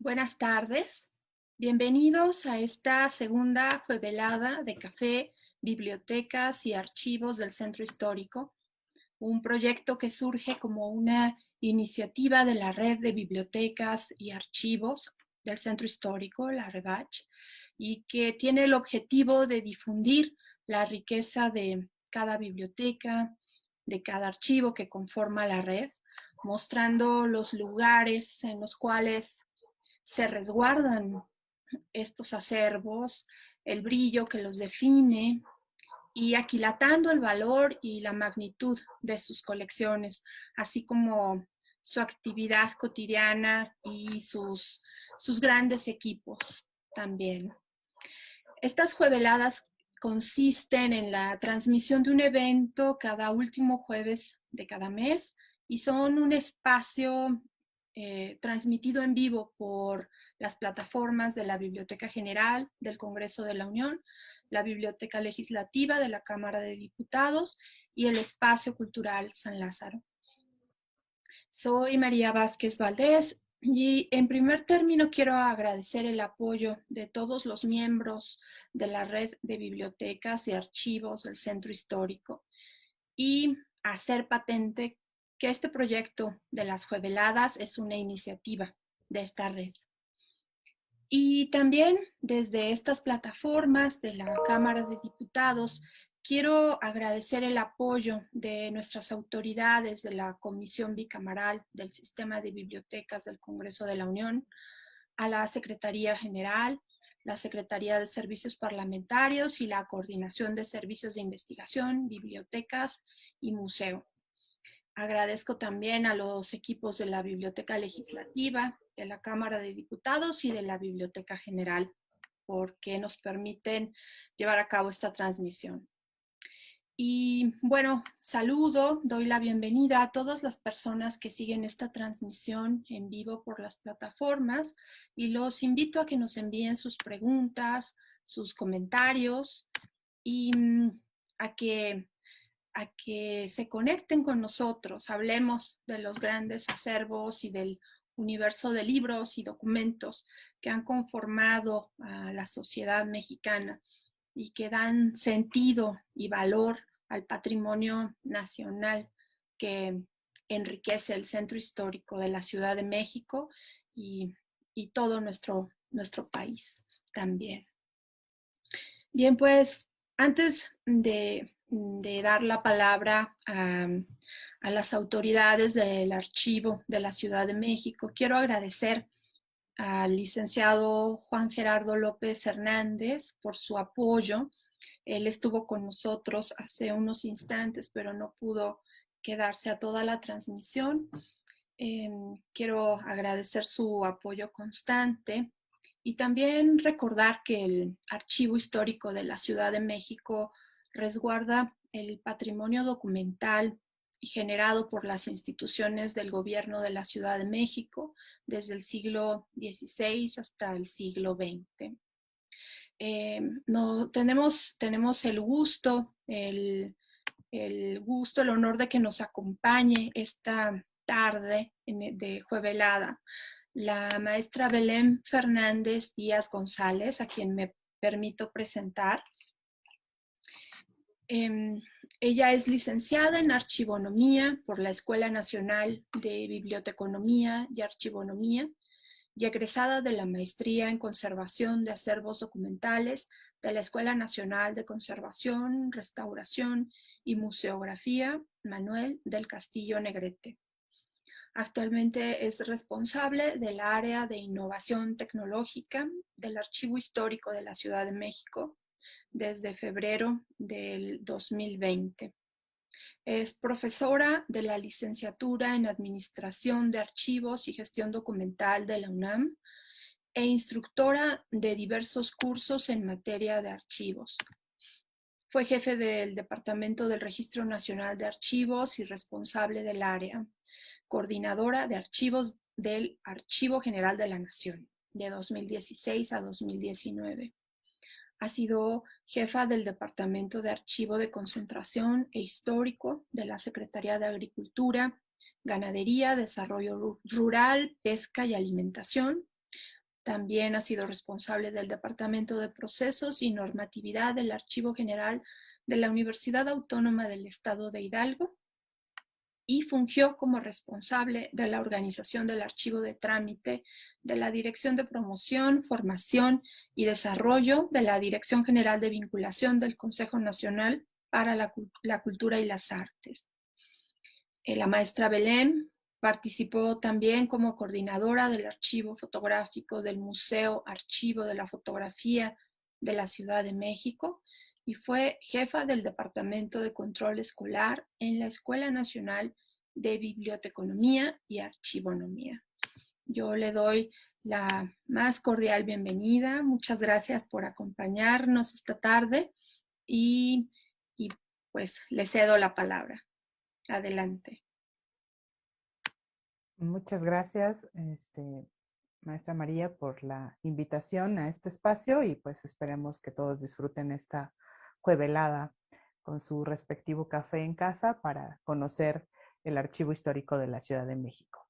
Buenas tardes, bienvenidos a esta segunda juevelada de café, bibliotecas y archivos del Centro Histórico, un proyecto que surge como una iniciativa de la red de bibliotecas y archivos del Centro Histórico, la REVACH, y que tiene el objetivo de difundir la riqueza de cada biblioteca, de cada archivo que conforma la red, mostrando los lugares en los cuales se resguardan estos acervos, el brillo que los define y aquilatando el valor y la magnitud de sus colecciones, así como su actividad cotidiana y sus grandes equipos también. Estas jueveladas consisten en la transmisión de un evento cada último jueves de cada mes y son un espacio transmitido en vivo por las plataformas de la Biblioteca General del Congreso de la Unión, la Biblioteca Legislativa de la Cámara de Diputados y el Espacio Cultural San Lázaro. Soy María Vázquez Valdés y en primer término quiero agradecer el apoyo de todos los miembros de la red de bibliotecas y archivos del Centro Histórico y hacer patente que este proyecto de las jueveladas es una iniciativa de esta red. Y también desde estas plataformas de la Cámara de Diputados quiero agradecer el apoyo de nuestras autoridades de la Comisión Bicameral del Sistema de Bibliotecas del Congreso de la Unión, a la Secretaría General, la Secretaría de Servicios Parlamentarios y la Coordinación de Servicios de Investigación, Bibliotecas y Museo. Agradezco también a los equipos de la Biblioteca Legislativa, de la Cámara de Diputados y de la Biblioteca General, porque nos permiten llevar a cabo esta transmisión. Y bueno, saludo, doy la bienvenida a todas las personas que siguen esta transmisión en vivo por las plataformas y los invito a que nos envíen sus preguntas, sus comentarios y a que se conecten con nosotros, hablemos de los grandes acervos y del universo de libros y documentos que han conformado a la sociedad mexicana y que dan sentido y valor al patrimonio nacional que enriquece el centro histórico de la Ciudad de México y todo nuestro país también. Bien, pues antes de dar la palabra a las autoridades del archivo de la Ciudad de México, quiero agradecer al licenciado Juan Gerardo López Hernández por su apoyo. Él estuvo con nosotros hace unos instantes, pero no pudo quedarse a toda la transmisión. Quiero agradecer su apoyo constante y también recordar que el Archivo Histórico de la Ciudad de México resguarda el patrimonio documental generado por las instituciones del gobierno de la Ciudad de México desde el siglo XVI hasta el siglo XX. No, tenemos el gusto, el honor de que nos acompañe esta tarde de juevelada la maestra Belén Fernández Díaz González, a quien me permito presentar. Ella es licenciada en Archivonomía por la Escuela Nacional de Biblioteconomía y Archivonomía y egresada de la Maestría en Conservación de Acervos Documentales de la Escuela Nacional de Conservación, Restauración y Museografía Manuel del Castillo Negrete. Actualmente es responsable del área de innovación tecnológica del Archivo Histórico de la Ciudad de México desde febrero del 2020. Es profesora de la licenciatura en Administración de Archivos y Gestión Documental de la UNAM e instructora de diversos cursos en materia de archivos. Fue jefe del Departamento del Registro Nacional de Archivos y responsable del área, coordinadora de archivos del Archivo General de la Nación, de 2016 a 2019. Ha sido jefa del Departamento de Archivo de Concentración e Histórico de la Secretaría de Agricultura, Ganadería, Desarrollo Rural, Pesca y Alimentación, También ha sido responsable del Departamento de Procesos y Normatividad del Archivo General de la Universidad Autónoma del Estado de Hidalgo y fungió como responsable de la organización del archivo de trámite de la Dirección de Promoción, Formación y Desarrollo de la Dirección General de Vinculación del Consejo Nacional para la Cultura y las Artes. La maestra Belén participó también como coordinadora del archivo fotográfico del Museo Archivo de la Fotografía de la Ciudad de México y fue jefa del Departamento de Control Escolar en la Escuela Nacional de Biblioteconomía y Archivonomía. Yo le doy la más cordial bienvenida. Muchas gracias por acompañarnos esta tarde y pues le cedo la palabra. Adelante. Muchas gracias, maestra María, por la invitación a este espacio y pues esperemos que todos disfruten esta juevelada con su respectivo café en casa para conocer el archivo histórico de la Ciudad de México.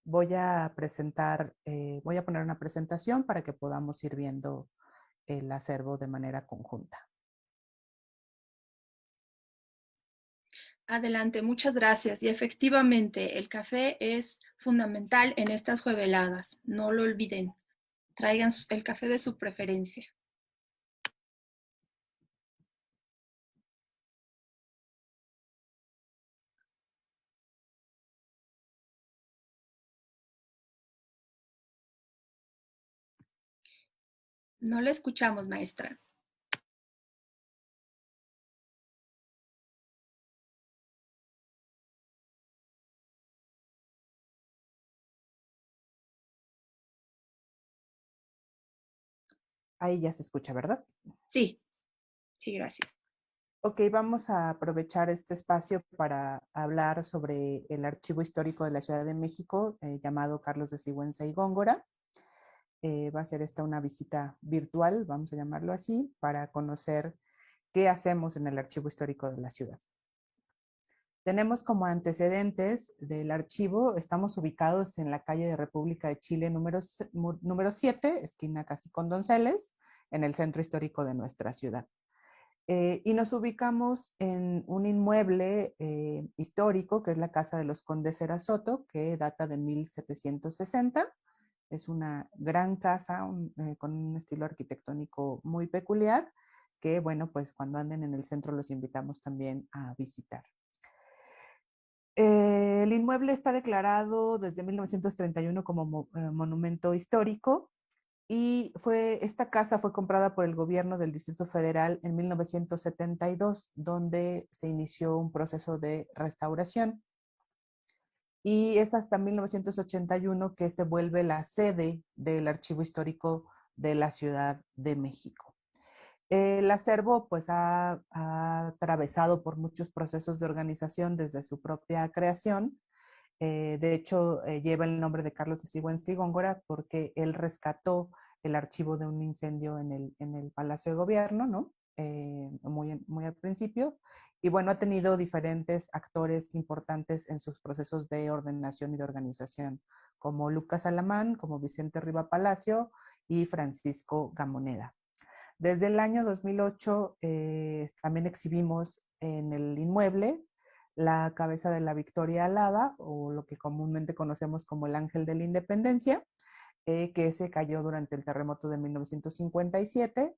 Voy a poner una presentación para que podamos ir viendo el acervo de manera conjunta. Adelante, muchas gracias. Y efectivamente, el café es fundamental en estas jueveladas. No lo olviden. Traigan el café de su preferencia. No la escuchamos, maestra. Ahí ya se escucha, ¿verdad? Sí, sí, gracias. Ok, vamos a aprovechar este espacio para hablar sobre el archivo histórico de la Ciudad de México, llamado Carlos de Sigüenza y Góngora. Va a ser esta una visita virtual, vamos a llamarlo así, para conocer qué hacemos en el archivo histórico de la ciudad. Tenemos como antecedentes del archivo, estamos ubicados en la calle de República de Chile número 7, esquina casi con Donceles, en el centro histórico de nuestra ciudad. Y nos ubicamos en un inmueble histórico, que es la Casa de los Condes Era Soto, que data de 1760. Es una gran casa con un estilo arquitectónico muy peculiar, que bueno, pues cuando anden en el centro los invitamos también a visitar. El inmueble está declarado desde 1931 como monumento histórico y esta casa fue comprada por el gobierno del Distrito Federal en 1972, donde se inició un proceso de restauración. Y es hasta 1981 que se vuelve la sede del Archivo Histórico de la Ciudad de México. El acervo pues ha atravesado por muchos procesos de organización desde su propia creación. De hecho, lleva el nombre de Carlos de Sigüenza y Góngora porque él rescató el archivo de un incendio en el Palacio de Gobierno, ¿no? Muy al principio. Y bueno, ha tenido diferentes actores importantes en sus procesos de ordenación y de organización, como Lucas Alamán, como Vicente Riva Palacio y Francisco Gamoneda. Desde el año 2008 también exhibimos en el inmueble la cabeza de la Victoria Alada, o lo que comúnmente conocemos como el Ángel de la Independencia, que se cayó durante el terremoto de 1957.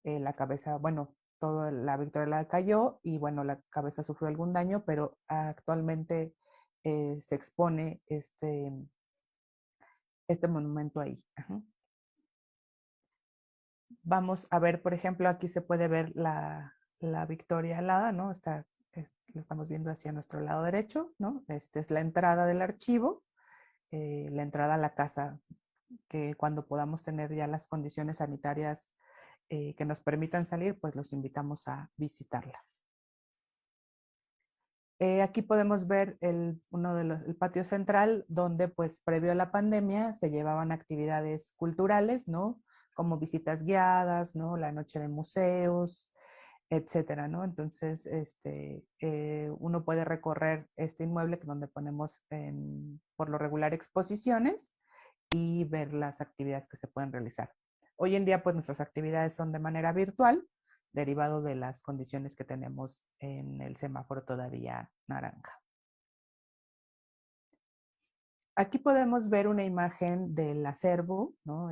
La cabeza, bueno, toda la Victoria Alada cayó y bueno, la cabeza sufrió algún daño, pero actualmente se expone este monumento ahí. Ajá. Vamos a ver, por ejemplo, aquí se puede ver la Victoria Alada, ¿no? Lo estamos viendo hacia nuestro lado derecho, ¿no? Esta es la entrada del archivo, la entrada a la casa, que cuando podamos tener ya las condiciones sanitarias que nos permitan salir, pues los invitamos a visitarla. Aquí podemos ver el patio central, donde pues previo a la pandemia se llevaban actividades culturales, ¿no? Como visitas guiadas, ¿no? La noche de museos, etcétera, ¿no? Entonces, uno puede recorrer este inmueble donde ponemos por lo regular exposiciones y ver las actividades que se pueden realizar. Hoy en día, pues nuestras actividades son de manera virtual, derivado de las condiciones que tenemos en el semáforo todavía naranja. Aquí podemos ver una imagen del acervo, ¿no?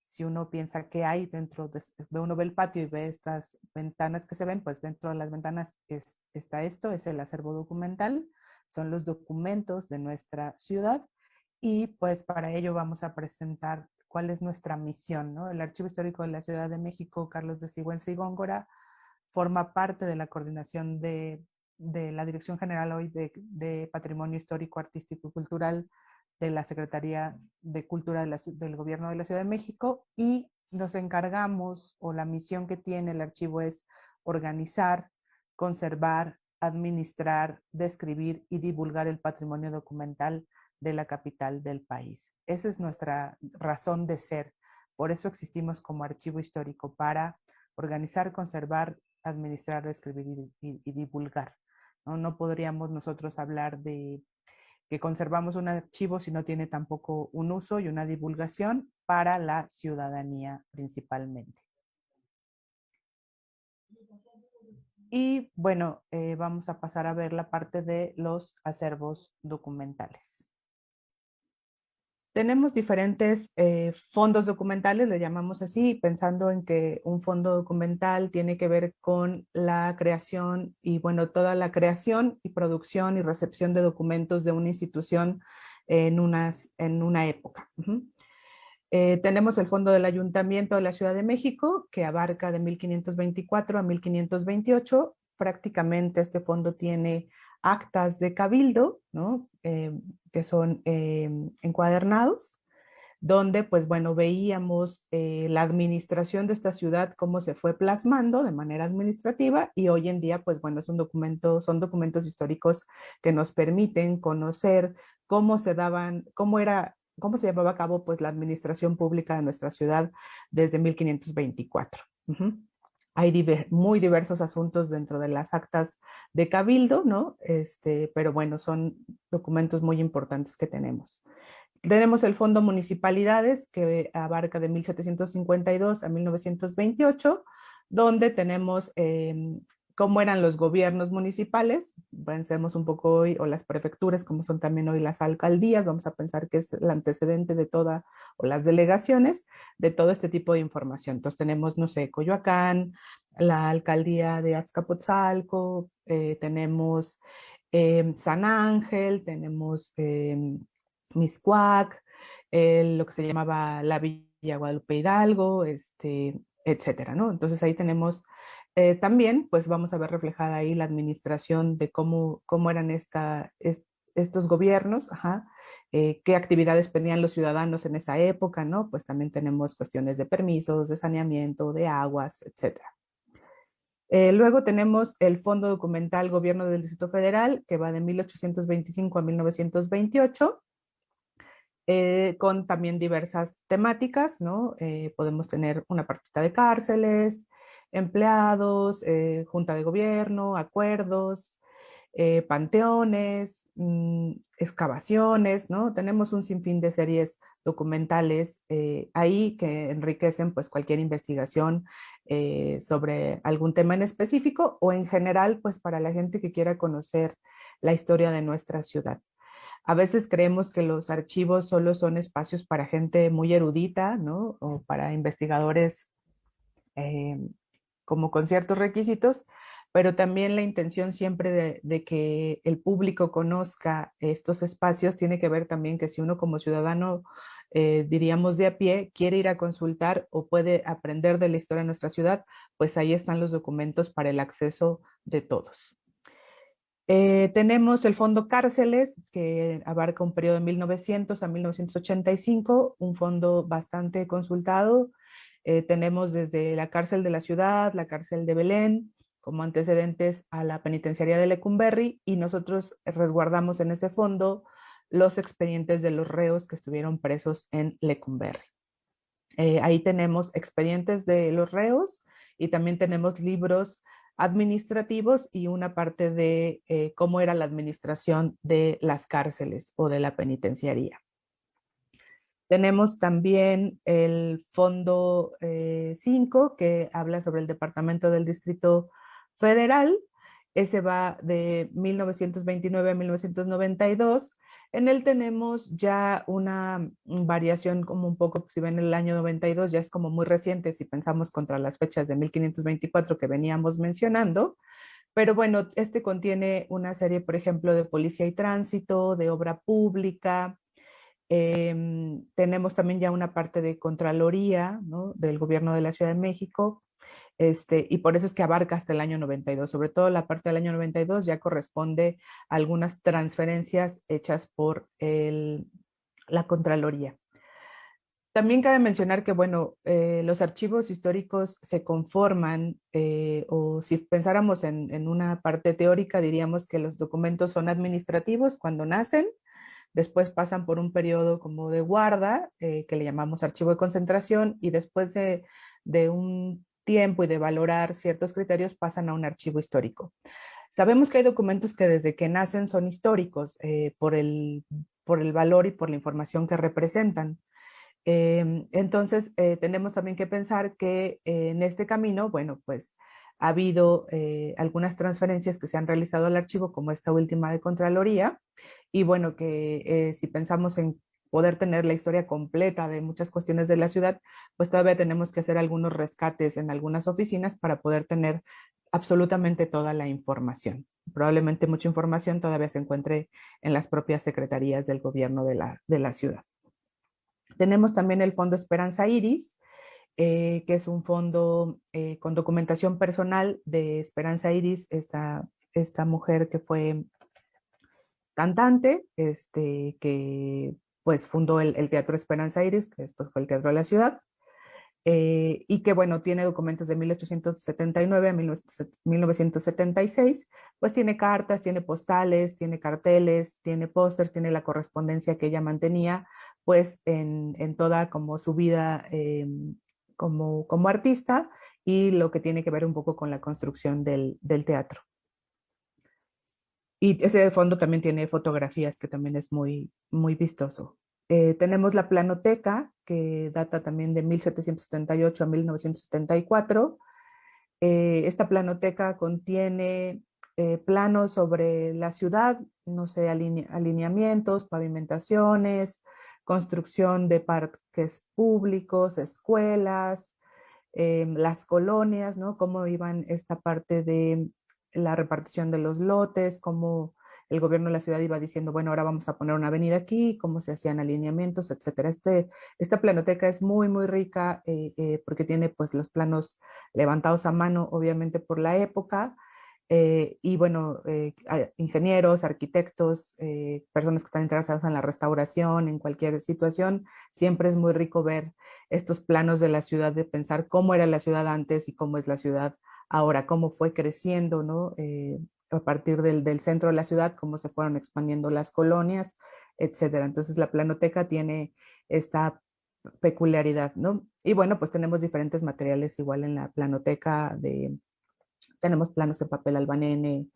Si uno piensa qué hay dentro, uno ve el patio y ve estas ventanas que se ven, pues dentro de las ventanas está esto, es el acervo documental, son los documentos de nuestra ciudad y pues para ello vamos a presentar cuál es nuestra misión, ¿no? El Archivo Histórico de la Ciudad de México, Carlos de Sigüenza y Góngora, forma parte de la coordinación de la Dirección General hoy de Patrimonio Histórico, Artístico y Cultural de la Secretaría de Cultura del Gobierno de la Ciudad de México y nos encargamos, o la misión que tiene el archivo es organizar, conservar, administrar, describir y divulgar el patrimonio documental de la capital del país. Esa es nuestra razón de ser. Por eso existimos como archivo histórico, para organizar, conservar, administrar, describir y divulgar. No podríamos nosotros hablar de que conservamos un archivo si no tiene tampoco un uso y una divulgación para la ciudadanía principalmente. Y bueno, vamos a pasar a ver la parte de los acervos documentales. Tenemos diferentes fondos documentales, le llamamos así, pensando en que un fondo documental tiene que ver con la creación y, bueno, toda la creación y producción y recepción de documentos de una institución en una época. Tenemos el Fondo del Ayuntamiento de la Ciudad de México, que abarca de 1524 a 1528. Prácticamente este fondo tiene actas de cabildo, ¿no? Que son encuadernados, donde, pues bueno, veíamos la administración de esta ciudad, cómo se fue plasmando de manera administrativa, y hoy en día, pues bueno, son documentos históricos que nos permiten conocer cómo se llevaba a cabo pues la administración pública de nuestra ciudad desde 1524. Hay muy diversos asuntos dentro de las actas de cabildo, ¿no? Pero bueno, son documentos muy importantes que tenemos. Tenemos el Fondo Municipalidades, que abarca de 1752 a 1928, donde tenemos cómo eran los gobiernos municipales. Pensemos un poco hoy, o las prefecturas, como son también hoy las alcaldías, vamos a pensar que es el antecedente de toda, o las delegaciones, de todo este tipo de información. Entonces tenemos, no sé, Coyoacán, la alcaldía de Azcapotzalco, tenemos San Ángel, tenemos Miscuac, lo que se llamaba la Villa Guadalupe Hidalgo, etcétera, ¿no? Entonces ahí tenemos también, pues vamos a ver reflejada ahí la administración de cómo eran estos gobiernos, qué actividades pedían los ciudadanos en esa época, ¿no? Pues también tenemos cuestiones de permisos, de saneamiento, de aguas, etcétera. Luego tenemos el Fondo Documental Gobierno del Distrito Federal, que va de 1825 a 1928, con también diversas temáticas, ¿no? Podemos tener una partita de cárceles, empleados, junta de gobierno, acuerdos, panteones, excavaciones, ¿no? Tenemos un sinfín de series documentales ahí que enriquecen pues cualquier investigación sobre algún tema en específico, o en general pues para la gente que quiera conocer la historia de nuestra ciudad. A veces creemos que los archivos solo son espacios para gente muy erudita, ¿no? O para investigadores eh, como con ciertos requisitos, pero también la intención siempre de que el público conozca estos espacios tiene que ver también que si uno como ciudadano, diríamos de a pie, quiere ir a consultar o puede aprender de la historia de nuestra ciudad, pues ahí están los documentos para el acceso de todos. Tenemos el Fondo Cárceles, que abarca un periodo de 1900 a 1985, un fondo bastante consultado. Tenemos desde la cárcel de la ciudad, la cárcel de Belén, como antecedentes a la penitenciaría de Lecumberri, y nosotros resguardamos en ese fondo los expedientes de los reos que estuvieron presos en Lecumberri. Ahí tenemos expedientes de los reos y también tenemos libros administrativos y una parte de cómo era la administración de las cárceles o de la penitenciaría. Tenemos también el Fondo 5, que habla sobre el Departamento del Distrito Federal. Ese va de 1929 a 1992. En él tenemos ya una variación como un poco, si ven el año 92, ya es como muy reciente si pensamos contra las fechas de 1524 que veníamos mencionando. Pero bueno, este contiene una serie, por ejemplo, de policía y tránsito, de obra pública. Tenemos también ya una parte de Contraloría, ¿no?, del gobierno de la Ciudad de México, y por eso es que abarca hasta el año 92. Sobre todo la parte del año 92 ya corresponde a algunas transferencias hechas por la Contraloría. También cabe mencionar que, bueno, los archivos históricos se conforman, o si pensáramos en una parte teórica, diríamos que los documentos son administrativos cuando nacen, después pasan por un periodo como de guarda, que le llamamos archivo de concentración, y después de un tiempo y de valorar ciertos criterios pasan a un archivo histórico. Sabemos que hay documentos que desde que nacen son históricos, por el valor y por la información que representan. Entonces, tenemos también que pensar que en este camino, bueno, pues ha habido algunas transferencias que se han realizado al archivo, como esta última de Contraloría, y bueno, que si pensamos en poder tener la historia completa de muchas cuestiones de la ciudad, pues todavía tenemos que hacer algunos rescates en algunas oficinas para poder tener absolutamente toda la información. Probablemente mucha información todavía se encuentre en las propias secretarías del gobierno de la ciudad. Tenemos también el Fondo Esperanza Iris, que es un fondo con documentación personal de Esperanza Iris, esta mujer que fue cantante, que pues fundó el Teatro Esperanza Iris, que después fue el Teatro de la Ciudad, y que bueno, tiene documentos de 1879 a 1976, pues tiene cartas, tiene postales, tiene carteles, tiene pósters, tiene la correspondencia que ella mantenía, pues en toda como su vida como artista, y lo que tiene que ver un poco con la construcción del teatro. Y ese fondo también tiene fotografías, que también es muy, muy vistoso. Tenemos la planoteca, que data también de 1778 a 1974. Esta planoteca contiene planos sobre la ciudad, no sé, alineamientos, pavimentaciones, construcción de parques públicos, escuelas, las colonias, ¿no? Cómo iban esta parte de la repartición de los lotes, cómo el gobierno de la ciudad iba diciendo, bueno, ahora vamos a poner una avenida aquí, cómo se hacían alineamientos, etcétera. Esta planoteca es muy, muy rica, porque tiene pues los planos levantados a mano, obviamente por la época, y bueno, ingenieros, arquitectos, personas que están interesadas en la restauración, en cualquier situación, siempre es muy rico ver estos planos de la ciudad, de pensar cómo era la ciudad antes y cómo es la ciudad ahora, cómo fue creciendo, ¿no? A partir del centro de la ciudad, cómo se fueron expandiendo las colonias, etcétera. Entonces la planoteca tiene esta peculiaridad, ¿no? Y bueno, pues tenemos diferentes materiales igual en la planoteca, tenemos planos en papel albanene,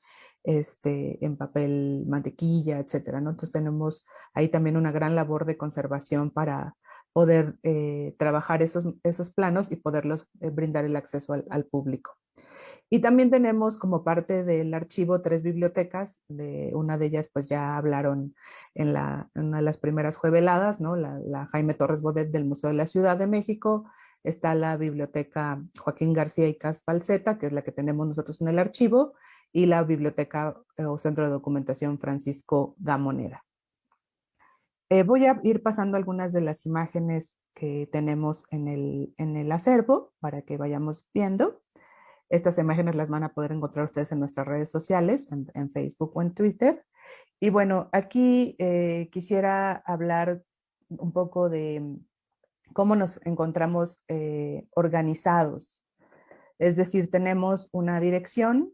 en papel mantequilla, etcétera, ¿no? Entonces tenemos ahí también una gran labor de conservación para poder trabajar esos planos y poderlos brindar el acceso al público. Y también tenemos como parte del archivo 3 bibliotecas, una de ellas pues ya hablaron en una de las primeras jueveladas, ¿no? La Jaime Torres Bodet del Museo de la Ciudad de México. Está la biblioteca Joaquín García y Cas Falseta, que es la que tenemos nosotros en el archivo, y la biblioteca o Centro de Documentación Francisco Gamonera. Voy a ir pasando algunas de las imágenes que tenemos en el acervo para que vayamos viendo. Estas imágenes las van a poder encontrar ustedes en nuestras redes sociales, en Facebook o en Twitter. Y bueno, aquí quisiera hablar un poco de cómo nos encontramos organizados. Es decir, tenemos una dirección,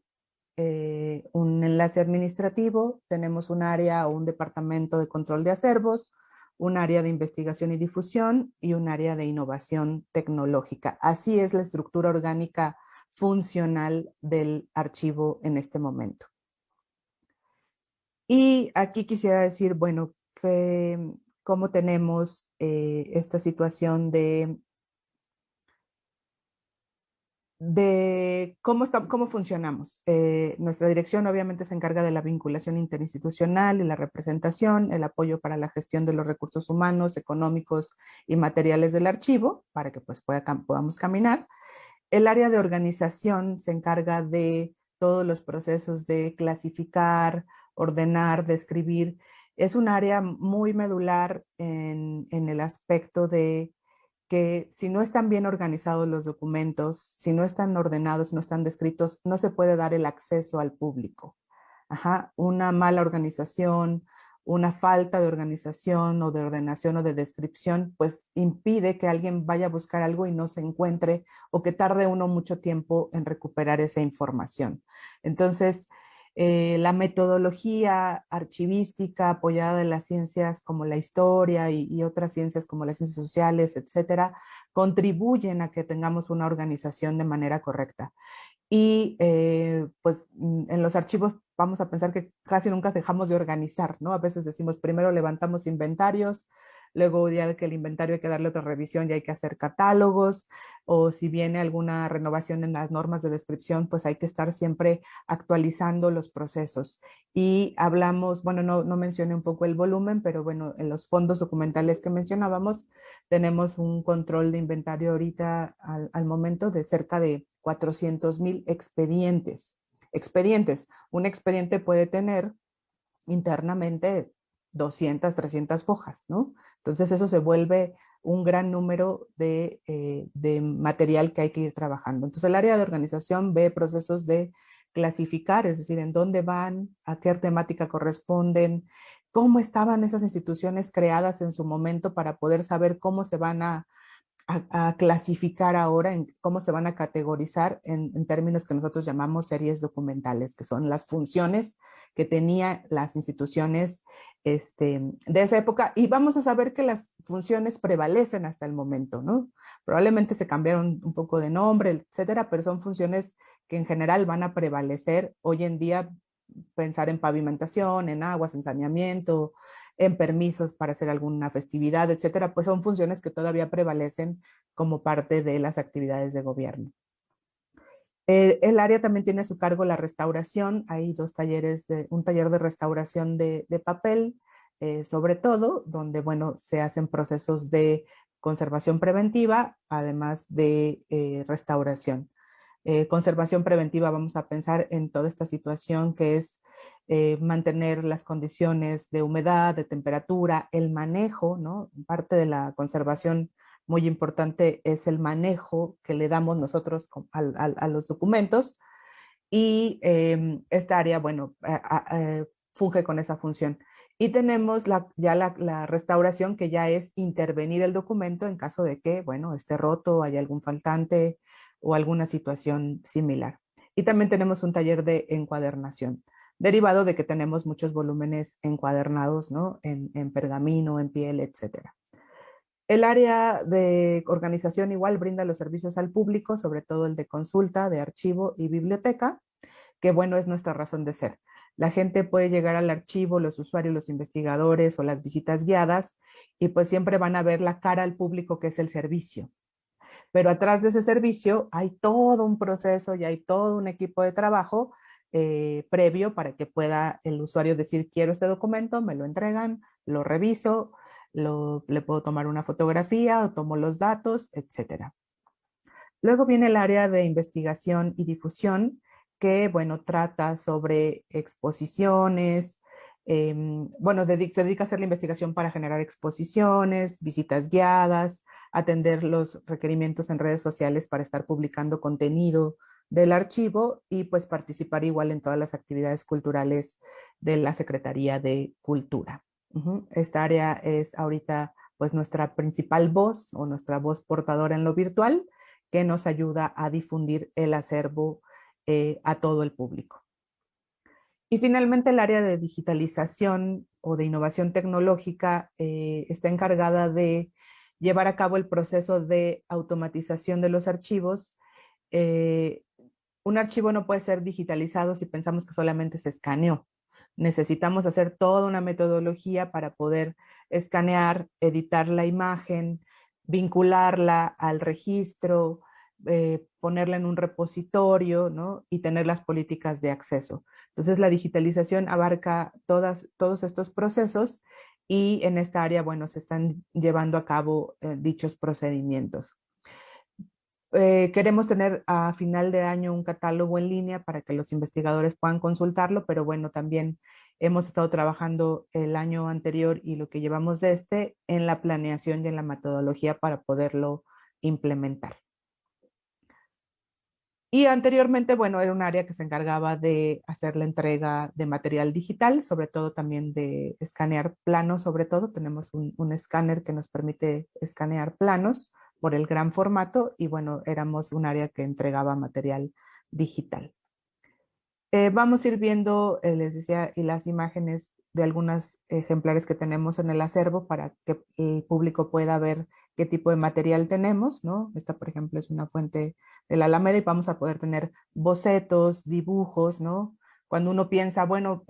un enlace administrativo, tenemos un área o un departamento de control de acervos, un área de investigación y difusión y un área de innovación tecnológica. Así es la estructura orgánica funcional del archivo en este momento. Y aquí quisiera decir, bueno, que cómo tenemos esta situación de cómo funcionamos. Nuestra dirección obviamente se encarga de la vinculación interinstitucional y la representación, el apoyo para la gestión de los recursos humanos, económicos y materiales del archivo, para que pues podamos caminar. El área de organización se encarga de todos los procesos de clasificar, ordenar, describir. Es un área muy medular en el aspecto de que si no están bien organizados los documentos, si no están ordenados, si no están descritos, no se puede dar el acceso al público. Ajá, una mala organización, una falta de organización o de ordenación o de descripción, pues impide que alguien vaya a buscar algo y no se encuentre o que tarde uno mucho tiempo en recuperar esa información. Entonces, la metodología archivística apoyada en las ciencias como la historia y otras ciencias como las ciencias sociales, etcétera, contribuyen a que tengamos una organización de manera correcta. Y pues en los archivos vamos a pensar que casi nunca dejamos de organizar, ¿no? A veces decimos, primero levantamos inventarios, luego ya que el inventario hay que darle otra revisión y hay que hacer catálogos, o si viene alguna renovación en las normas de descripción, pues hay que estar siempre actualizando los procesos. Y hablamos, bueno, no mencioné un poco el volumen, pero bueno, en los fondos documentales que mencionábamos, tenemos un control de inventario ahorita al momento de cerca de 400,000 expedientes. Expedientes. Un expediente puede tener internamente 200, 300 fojas, ¿no? Entonces eso se vuelve un gran número de material que hay que ir trabajando. Entonces el área de organización ve procesos de clasificar, es decir, en dónde van, a qué temática corresponden, cómo estaban esas instituciones creadas en su momento para poder saber cómo se van a clasificar ahora, en cómo se van a categorizar en términos que nosotros llamamos series documentales, que son las funciones que tenían las instituciones de esa época. Y vamos a saber que las funciones prevalecen hasta el momento, ¿no? Probablemente se cambiaron un poco de nombre, etcétera, pero son funciones que en general van a prevalecer hoy en día. Pensar en pavimentación, en aguas, en saneamiento, en permisos para hacer alguna festividad, etcétera, pues son funciones que todavía prevalecen como parte de las actividades de gobierno. El área también tiene a su cargo la restauración. Hay dos talleres, un taller de restauración de papel, sobre todo, donde, bueno, se hacen procesos de conservación preventiva, además de restauración. Conservación preventiva, vamos a pensar en toda esta situación que es mantener las condiciones de humedad, de temperatura, el manejo, ¿no? Parte de la conservación muy importante es el manejo que le damos nosotros a los documentos y esta área, bueno, funge con esa función. Y tenemos la restauración, que ya es intervenir el documento en caso de que, bueno, esté roto, haya algún faltante o alguna situación similar. Y también tenemos un taller de encuadernación, derivado de que tenemos muchos volúmenes encuadernados, ¿no? En pergamino, en piel, etcétera. El área de organización igual brinda los servicios al público, sobre todo el de consulta, de archivo y biblioteca, que bueno, es nuestra razón de ser. La gente puede llegar al archivo, los usuarios, los investigadores o las visitas guiadas, y pues siempre van a ver la cara al público, que es el servicio. Pero atrás de ese servicio hay todo un proceso y hay todo un equipo de trabajo previo para que pueda el usuario decir, quiero este documento, me lo entregan, lo reviso, le puedo tomar una fotografía o tomo los datos, etcétera. Luego viene el área de investigación y difusión, que, bueno, trata sobre exposiciones, bueno, se dedica a hacer la investigación para generar exposiciones, visitas guiadas, atender los requerimientos en redes sociales para estar publicando contenido del archivo y pues participar igual en todas las actividades culturales de la Secretaría de Cultura. Esta área es ahorita pues nuestra principal voz o nuestra voz portadora en lo virtual, que nos ayuda a difundir el acervo a todo el público. Y finalmente el área de digitalización o de innovación tecnológica está encargada de llevar a cabo el proceso de automatización de los archivos. Un archivo no puede ser digitalizado si pensamos que solamente se escaneó. necesitamos hacer toda una metodología para poder escanear, editar la imagen, vincularla al registro, ponerla en un repositorio, ¿no? Y tener las políticas de acceso. Entonces, la digitalización abarca todos estos procesos y en esta área, bueno, se están llevando a cabo dichos procedimientos. Queremos tener a final de año un catálogo en línea para que los investigadores puedan consultarlo, pero bueno, también hemos estado trabajando el año anterior y lo que llevamos de este en la planeación y en la metodología para poderlo implementar. Y anteriormente, bueno, era un área que se encargaba de hacer la entrega de material digital, sobre todo también de escanear planos, sobre todo. Tenemos un escáner que nos permite escanear planos por el gran formato y bueno, éramos un área que entregaba material digital. Vamos a ir viendo, les decía, y las imágenes de algunos ejemplares que tenemos en el acervo para que el público pueda ver qué tipo de material tenemos, ¿no? Esta, por ejemplo, es una fuente de la Alameda y vamos a poder tener bocetos, dibujos, ¿no? Cuando uno piensa, bueno,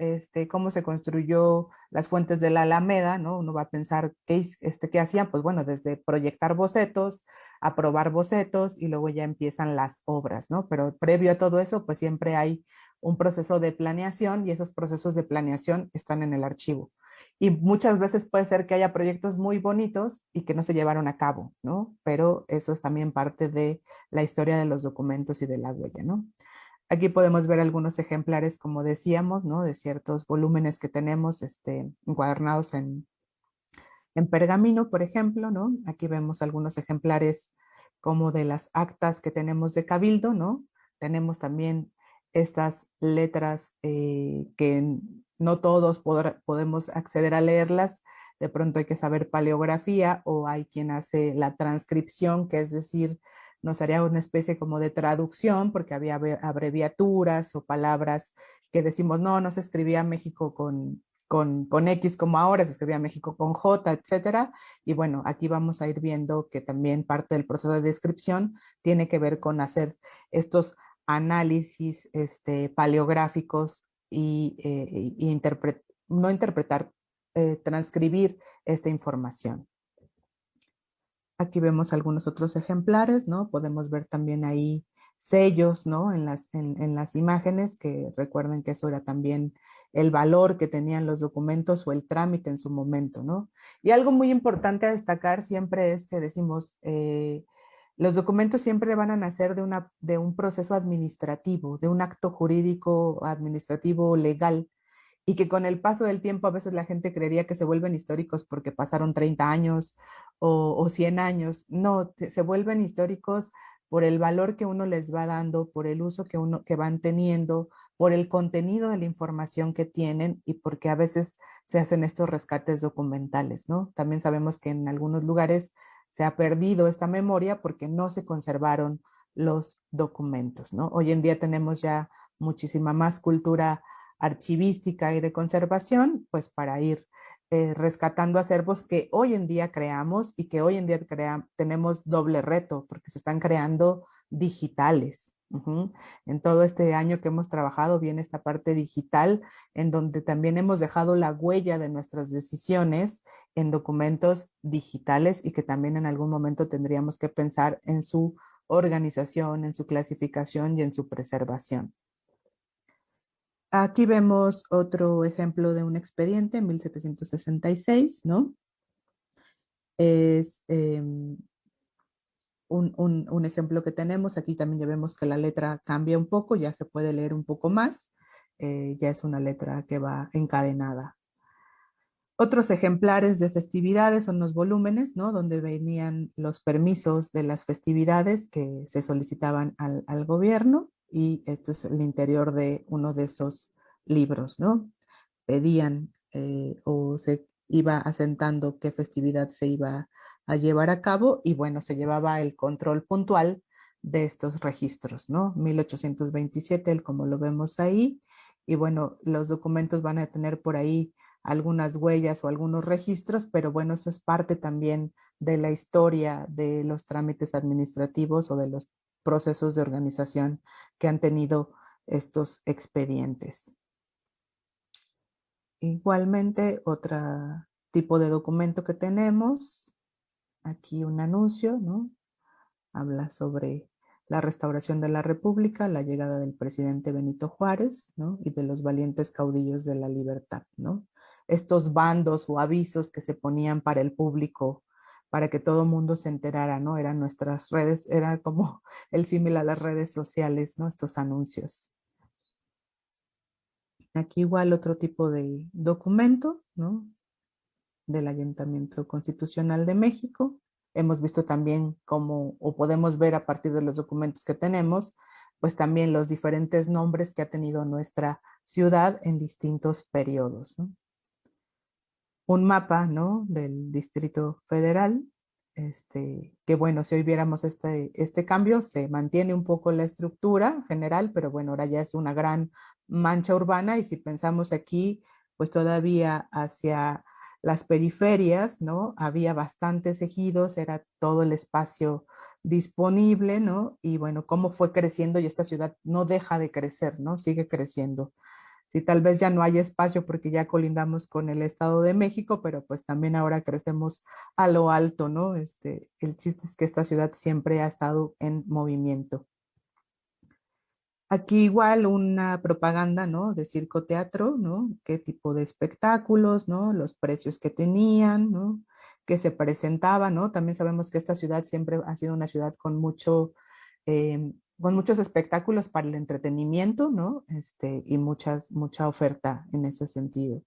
cómo se construyó las fuentes de la Alameda, ¿no? Uno va a pensar, ¿qué hacían? Pues bueno, desde proyectar bocetos, aprobar bocetos y luego ya empiezan las obras, ¿no? Pero previo a todo eso, pues siempre hay un proceso de planeación y esos procesos de planeación están en el archivo. Y muchas veces puede ser que haya proyectos muy bonitos y que no se llevaron a cabo, ¿no? Pero eso es también parte de la historia de los documentos y de la huella, ¿no? Aquí podemos ver algunos ejemplares, como decíamos, ¿no? De ciertos volúmenes que tenemos encuadernados en pergamino, por ejemplo, ¿no? Aquí vemos algunos ejemplares como de las actas que tenemos de Cabildo, ¿no? Tenemos también estas letras que no todos podemos acceder a leerlas. De pronto hay que saber paleografía o hay quien hace la transcripción, que es decir, nos haría una especie como de traducción porque había abreviaturas o palabras que decimos, no se escribía México con X como ahora, se escribía México con J, etcétera. Y bueno, aquí vamos a ir viendo que también parte del proceso de descripción tiene que ver con hacer estos análisis paleográficos y no interpretar, transcribir esta información. Aquí vemos algunos otros ejemplares, ¿no? Podemos ver también ahí sellos, ¿no? En las imágenes, que recuerden que eso era también el valor que tenían los documentos o el trámite en su momento, ¿no? Y algo muy importante a destacar siempre es que decimos, los documentos siempre van a nacer de un proceso administrativo, de un acto jurídico, administrativo, legal, y que con el paso del tiempo a veces la gente creería que se vuelven históricos porque pasaron 30 años o 100 años. No, se vuelven históricos por el valor que uno les va dando, por el uso que van teniendo, por el contenido de la información que tienen y porque a veces se hacen estos rescates documentales, ¿no? También sabemos que en algunos lugares se ha perdido esta memoria porque no se conservaron los documentos, ¿no? Hoy en día tenemos ya muchísima más cultura archivística y de conservación, pues para ir rescatando acervos que hoy en día creamos y que hoy en día tenemos doble reto porque se están creando digitales. En todo este año que hemos trabajado viene esta parte digital en donde también hemos dejado la huella de nuestras decisiones en documentos digitales y que también en algún momento tendríamos que pensar en su organización, en su clasificación y en su preservación. Aquí vemos otro ejemplo de un expediente en 1766, ¿no? Es un ejemplo que tenemos. Aquí también ya vemos que la letra cambia un poco, ya se puede leer un poco más. Ya es una letra que va encadenada. Otros ejemplares de festividades son los volúmenes, ¿no? Donde venían los permisos de las festividades que se solicitaban al gobierno y esto es el interior de uno de esos libros, ¿no? Pedían o se iba asentando qué festividad se iba a llevar a cabo y bueno, se llevaba el control puntual de estos registros, ¿no? 1827, como lo vemos ahí, y bueno, los documentos van a tener por ahí algunas huellas o algunos registros, pero bueno, eso es parte también de la historia de los trámites administrativos o de los procesos de organización que han tenido estos expedientes. Igualmente, otro tipo de documento que tenemos, aquí un anuncio, ¿no? Habla sobre la restauración de la República, la llegada del presidente Benito Juárez, ¿no? Y de los valientes caudillos de la libertad, ¿no? Estos bandos o avisos que se ponían para el público, para que todo el mundo se enterara, ¿no? Eran nuestras redes, era como el símil a las redes sociales, ¿no? Estos anuncios. Aquí igual otro tipo de documento, ¿no? Del Ayuntamiento Constitucional de México. Hemos visto también cómo, o podemos ver a partir de los documentos que tenemos, pues también los diferentes nombres que ha tenido nuestra ciudad en distintos periodos, ¿no? Un mapa, ¿no? Del Distrito Federal, que bueno, si hoy viéramos este cambio, se mantiene un poco la estructura general, pero bueno, ahora ya es una gran mancha urbana y si pensamos aquí, pues todavía hacia las periferias, ¿no? Había bastantes ejidos, era todo el espacio disponible, ¿no? Y bueno, cómo fue creciendo y esta ciudad no deja de crecer, ¿no? Sigue creciendo. Sí, tal vez ya no hay espacio porque ya colindamos con el Estado de México, pero pues también ahora crecemos a lo alto, ¿no? El chiste es que esta ciudad siempre ha estado en movimiento. Aquí igual una propaganda, ¿no? De circo teatro, ¿no? Qué tipo de espectáculos, ¿no? Los precios que tenían, ¿no? Que se presentaban, ¿no? También sabemos que esta ciudad siempre ha sido una ciudad con muchos espectáculos para el entretenimiento, ¿no? Y mucha oferta en ese sentido.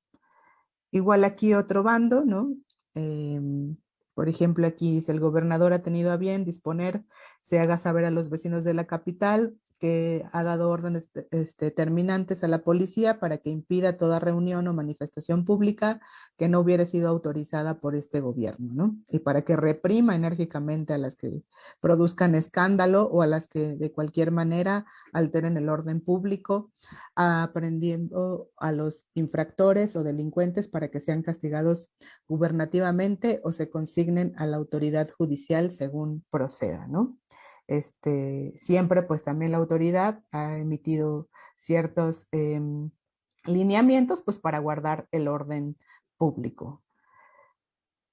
Igual aquí otro bando, ¿no? Por ejemplo, aquí dice, el gobernador ha tenido a bien disponer, se haga saber a los vecinos de la capital que ha dado órdenes terminantes a la policía para que impida toda reunión o manifestación pública que no hubiera sido autorizada por este gobierno, ¿no? Y para que reprima enérgicamente a las que produzcan escándalo o a las que de cualquier manera alteren el orden público, aprendiendo a los infractores o delincuentes para que sean castigados gubernativamente o se consignen a la autoridad judicial según proceda, ¿no? Siempre pues también la autoridad ha emitido ciertos lineamientos pues para guardar el orden público.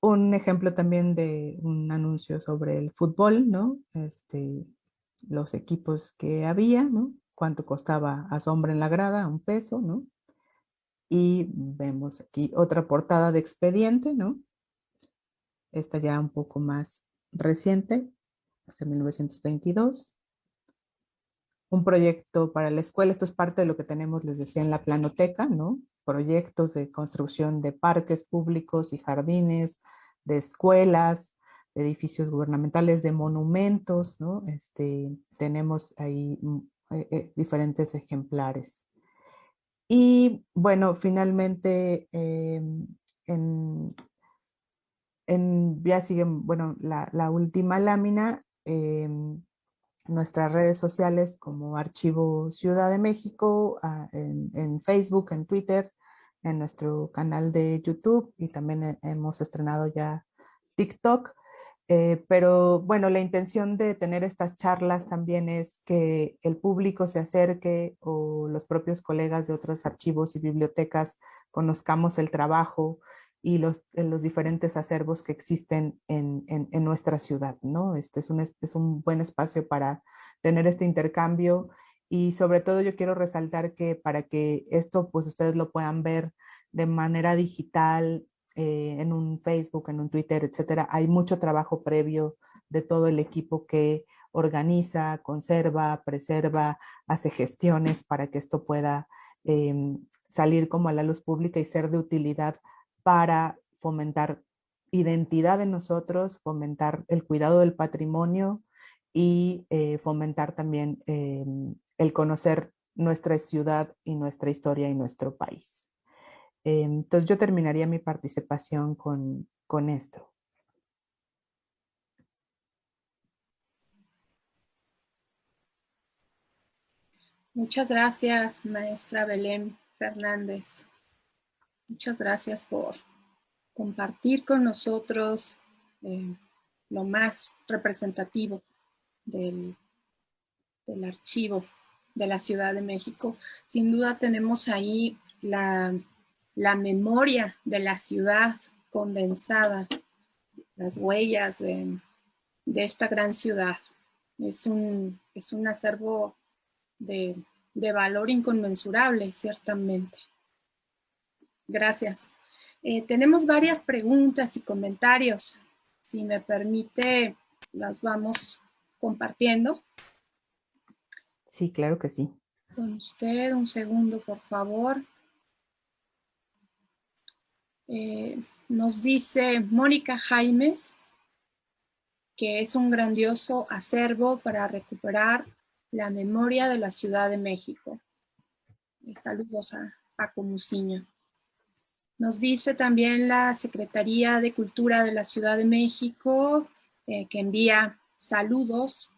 Un ejemplo también de un anuncio sobre el fútbol, ¿no? Los equipos que había, ¿no? Cuánto costaba a sombra en la grada, $1, ¿no? Y vemos aquí otra portada de expediente, ¿no? Esta ya un poco más reciente, hace 1922. Un proyecto para la escuela, esto es parte de lo que tenemos, les decía, en la planoteca, ¿no? Proyectos de construcción de parques públicos y jardines, de escuelas, de edificios gubernamentales, de monumentos, ¿no? Tenemos ahí diferentes ejemplares. Y bueno, finalmente en, ya siguen, bueno, la última lámina, nuestras redes sociales como Archivo Ciudad de México, en Facebook, en Twitter, en nuestro canal de YouTube y también hemos estrenado ya TikTok. Pero bueno, la intención de tener estas charlas también es que el público se acerque o los propios colegas de otros archivos y bibliotecas conozcamos el trabajo y los diferentes acervos que existen en nuestra ciudad, ¿no? Este es un buen espacio para tener este intercambio y sobre todo yo quiero resaltar que para que esto pues ustedes lo puedan ver de manera digital, en un Facebook, en un Twitter, etcétera, hay mucho trabajo previo de todo el equipo que organiza, conserva, preserva, hace gestiones para que esto pueda salir como a la luz pública y ser de utilidad para fomentar identidad en nosotros, fomentar el cuidado del patrimonio y fomentar también el conocer nuestra ciudad y nuestra historia y nuestro país. Entonces yo terminaría mi participación con esto. Muchas gracias, maestra Belén Fernández. Muchas gracias por compartir con nosotros lo más representativo del archivo de la Ciudad de México. Sin duda tenemos ahí la la memoria de la ciudad condensada, las huellas de esta gran ciudad. Es un acervo de valor inconmensurable, ciertamente. Gracias. Tenemos varias preguntas y comentarios. Si me permite, las vamos compartiendo. Sí, claro que sí. Con usted, un segundo, por favor. Nos dice Mónica Jaimes que es un grandioso acervo para recuperar la memoria de la Ciudad de México. Saludos a Paco Muciño. Nos dice también la Secretaría de Cultura de la Ciudad de México que envía saludos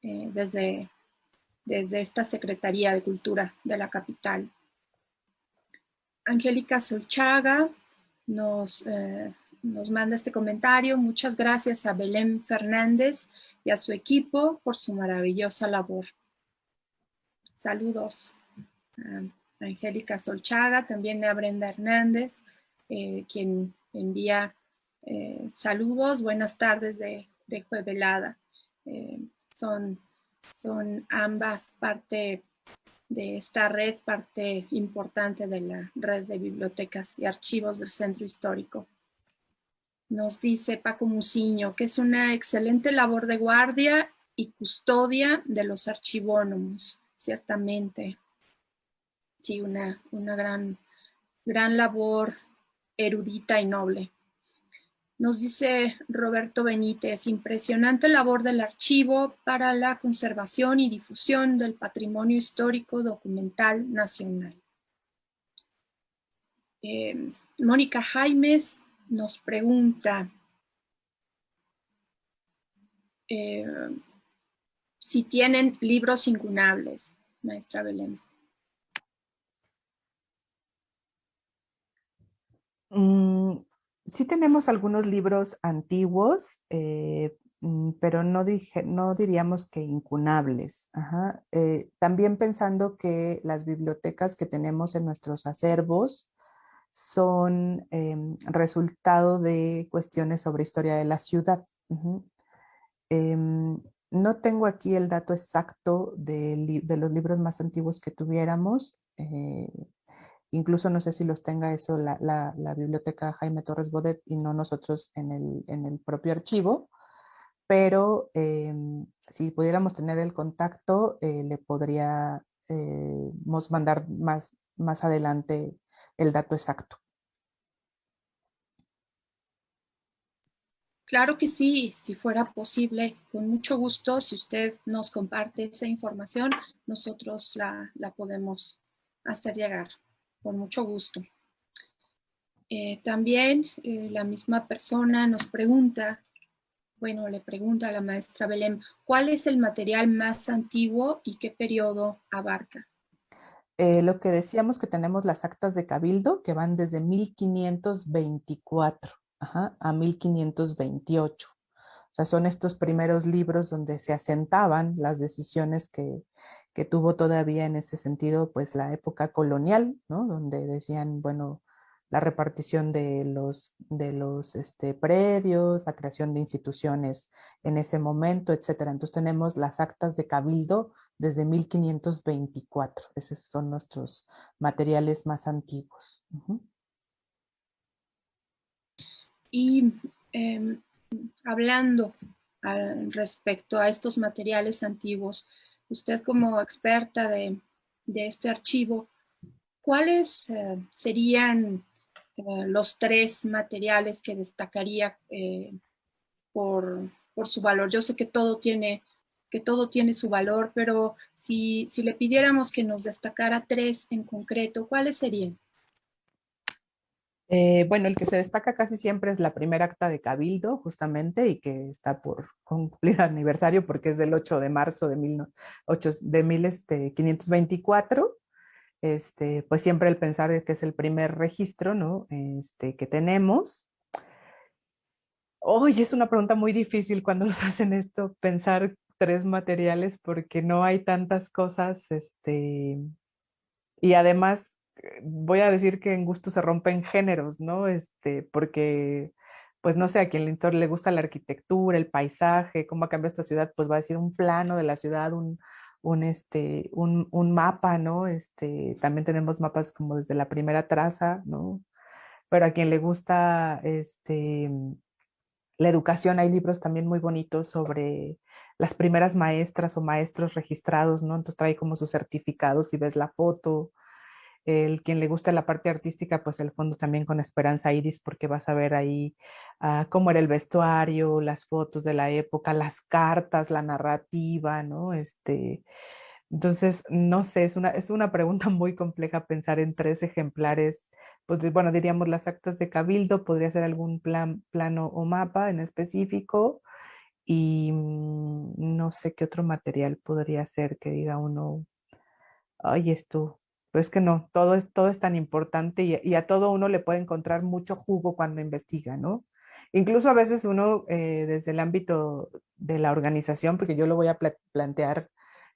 desde esta Secretaría de Cultura de la capital. Angélica Solchaga nos manda este comentario. Muchas gracias a Belén Fernández y a su equipo por su maravillosa labor. Saludos a Angélica Solchaga, también a Brenda Hernández, quien envía saludos. Buenas tardes de Juevelada. Son ambas parte de esta red, parte importante de la red de bibliotecas y archivos del Centro Histórico. Nos dice Paco Muciño que es una excelente labor de guardia y custodia de los archivónomos, ciertamente. Sí, una gran labor erudita y noble. Nos dice Roberto Benítez, impresionante labor del archivo para la conservación y difusión del patrimonio histórico documental nacional. Mónica Jaimes nos pregunta si tienen libros incunables, maestra Belén. Sí tenemos algunos libros antiguos, pero no diríamos que incunables. Ajá. También pensando que las bibliotecas que tenemos en nuestros acervos son resultado de cuestiones sobre historia de la ciudad. Uh-huh. No tengo aquí el dato exacto de los libros más antiguos que tuviéramos. Incluso no sé si los tenga eso la biblioteca Jaime Torres Bodet y no nosotros en el propio archivo, pero si pudiéramos tener el contacto, le podríamos mandar más adelante el dato exacto. Claro que sí, si fuera posible, con mucho gusto, si usted nos comparte esa información, nosotros la podemos hacer llegar, con mucho gusto. También la misma persona nos pregunta, bueno, le pregunta a la maestra Belén, ¿cuál es el material más antiguo y qué periodo abarca? Lo que decíamos que tenemos las actas de Cabildo, que van desde 1524 a 1528. O sea, son estos primeros libros donde se asentaban las decisiones que tuvo todavía en ese sentido, pues la época colonial, ¿no? Donde decían, bueno, la repartición de los predios, la creación de instituciones en ese momento, etcétera. Entonces tenemos las actas de Cabildo desde 1524. Esos son nuestros materiales más antiguos. Uh-huh. Y hablando respecto a estos materiales antiguos, usted como experta de este archivo, ¿cuáles serían los tres materiales que destacaría por su valor? Yo sé que todo tiene su valor, pero si le pidiéramos que nos destacara tres en concreto, ¿cuáles serían? Bueno, el que se destaca casi siempre es la primera acta de Cabildo, justamente, y que está por cumplir aniversario porque es del 8 de marzo de 1524. Pues siempre el pensar que es el primer registro, ¿no? Que tenemos. Hoy es una pregunta muy difícil cuando nos hacen esto, pensar tres materiales, porque no hay tantas cosas, y además voy a decir que en gusto se rompen géneros, ¿no? Porque, pues no sé, a quien le gusta la arquitectura, el paisaje, cómo ha cambiado esta ciudad, pues va a decir un plano de la ciudad, un mapa, ¿no? También tenemos mapas como desde la primera traza, ¿no? Pero a quien le gusta, la educación, hay libros también muy bonitos sobre las primeras maestras o maestros registrados, ¿no? Entonces trae como sus certificados y ves la foto. El quien le gusta la parte artística, pues el fondo también con Esperanza Iris, porque vas a ver ahí cómo era el vestuario, las fotos de la época, las cartas, la narrativa, ¿no? Entonces, no sé, es una pregunta muy compleja pensar en 3 ejemplares. Pues, bueno, diríamos las actas de Cabildo, podría ser algún plano o mapa en específico, y no sé qué otro material podría ser que diga uno, ay, esto, pero es que no, todo es tan importante y a todo uno le puede encontrar mucho jugo cuando investiga, ¿no? Incluso a veces uno, desde el ámbito de la organización, porque yo lo voy a plantear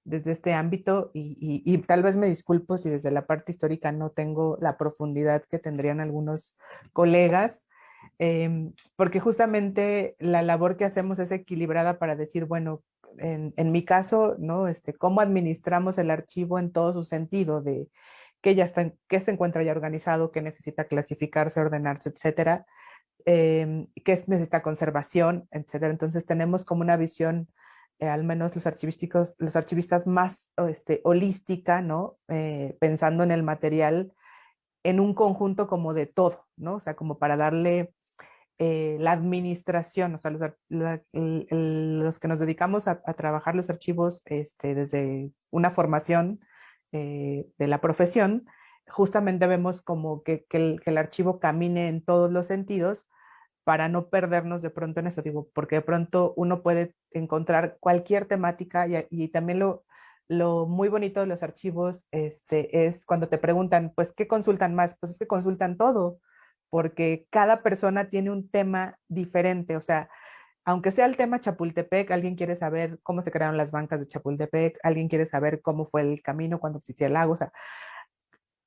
desde este ámbito y tal vez me disculpo si desde la parte histórica no tengo la profundidad que tendrían algunos colegas, porque justamente la labor que hacemos es equilibrada para decir, bueno, en mi caso, ¿no? Cómo administramos el archivo en todo su sentido, de que ya está, que se encuentra ya organizado, que necesita clasificarse, ordenarse, etcétera, que necesita conservación, etcétera. Entonces tenemos como una visión, al menos los archivistas más holística, ¿no? Pensando en el material en un conjunto como de todo, ¿no? O sea, como para darle la administración, o sea, los que nos dedicamos a trabajar los archivos desde una formación de la profesión, justamente vemos como que el archivo camine en todos los sentidos para no perdernos de pronto en eso, digo, porque de pronto uno puede encontrar cualquier temática y también lo muy bonito de los archivos es cuando te preguntan, pues, ¿qué consultan más? Pues es que consultan todo, porque cada persona tiene un tema diferente, o sea, aunque sea el tema Chapultepec, alguien quiere saber cómo se crearon las bancas de Chapultepec, alguien quiere saber cómo fue el camino cuando existía el lago, o sea,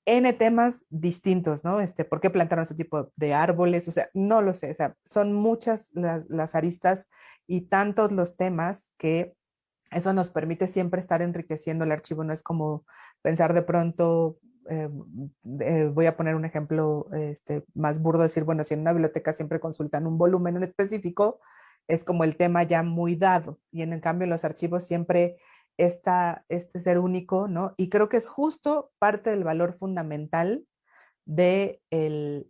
N temas distintos, ¿no? ¿Por qué plantaron ese tipo de árboles? O sea, no lo sé, o sea, son muchas las aristas y tantos los temas que eso nos permite siempre estar enriqueciendo el archivo, no es como pensar de pronto, eh, voy a poner un ejemplo más burdo, decir, bueno, si en una biblioteca siempre consultan un volumen en específico, es como el tema ya muy dado, y en cambio en los archivos siempre está este ser único, ¿no? Y creo que es justo parte del valor fundamental de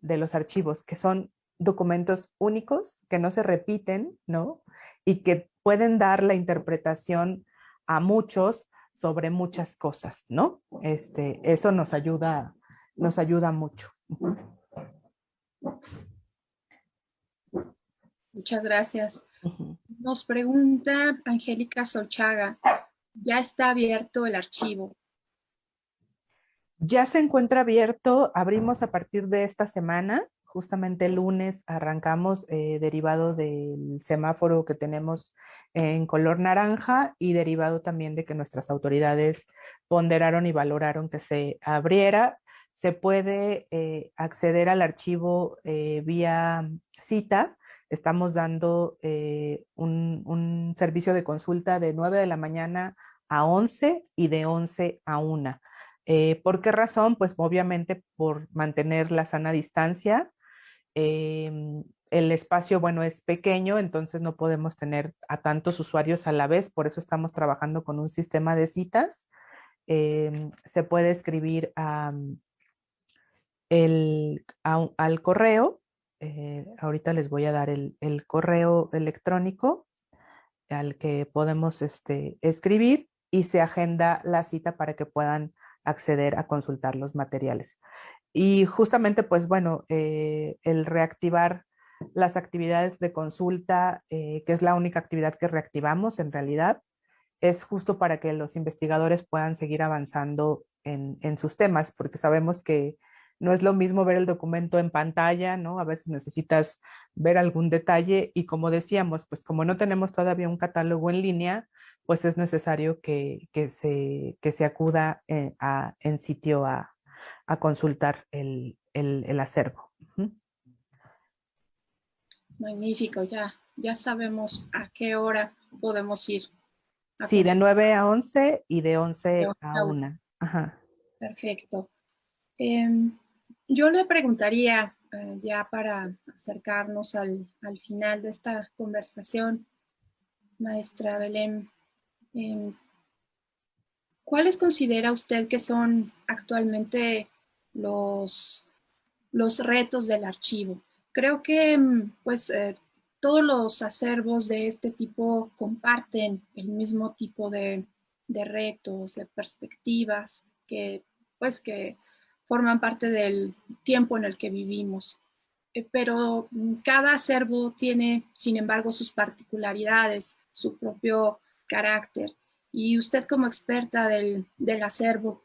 los archivos, que son documentos únicos, que no se repiten, ¿no? Y que pueden dar la interpretación a muchos sobre muchas cosas, ¿no? Eso nos ayuda mucho. Muchas gracias. Ujú. Nos pregunta Angélica Solchaga, ¿ya está abierto el archivo? Ya se encuentra abierto, abrimos a partir de esta semana, justamente el lunes arrancamos, derivado del semáforo que tenemos en color naranja y derivado también de que nuestras autoridades ponderaron y valoraron que se abriera. Se puede acceder al archivo vía cita. Estamos dando un servicio de consulta de 9 de la mañana a 11 y de 11 a 1. ¿Por qué razón? Pues obviamente por mantener la sana distancia. Eh, el espacio, bueno, es pequeño, entonces no podemos tener a tantos usuarios a la vez, por eso estamos trabajando con un sistema de citas. Se puede escribir al correo. Ahorita les voy a dar el correo electrónico al que podemos escribir y se agenda la cita para que puedan acceder a consultar los materiales. Y justamente, pues bueno, el reactivar las actividades de consulta, que es la única actividad que reactivamos en realidad, es justo para que los investigadores puedan seguir avanzando en sus temas, porque sabemos que no es lo mismo ver el documento en pantalla, ¿no? A veces necesitas ver algún detalle y como decíamos, pues como no tenemos todavía un catálogo en línea, pues es necesario que se acuda en sitio a consultar el acervo. Magnífico, ya sabemos a qué hora podemos ir a Sí, de consultar. 9 a 11 y de 11 a 1. Ajá. Perfecto. Em, yo le preguntaría, ya para acercarnos al final de esta conversación, maestra Belén, em, ¿cuáles considera usted que son actualmente los, los retos del archivo? Creo que pues todos los acervos de este tipo comparten el mismo tipo de retos, de perspectivas que pues que forman parte del tiempo en el que vivimos. Pero cada acervo tiene, sin embargo, sus particularidades, su propio carácter. Y usted como experta del acervo,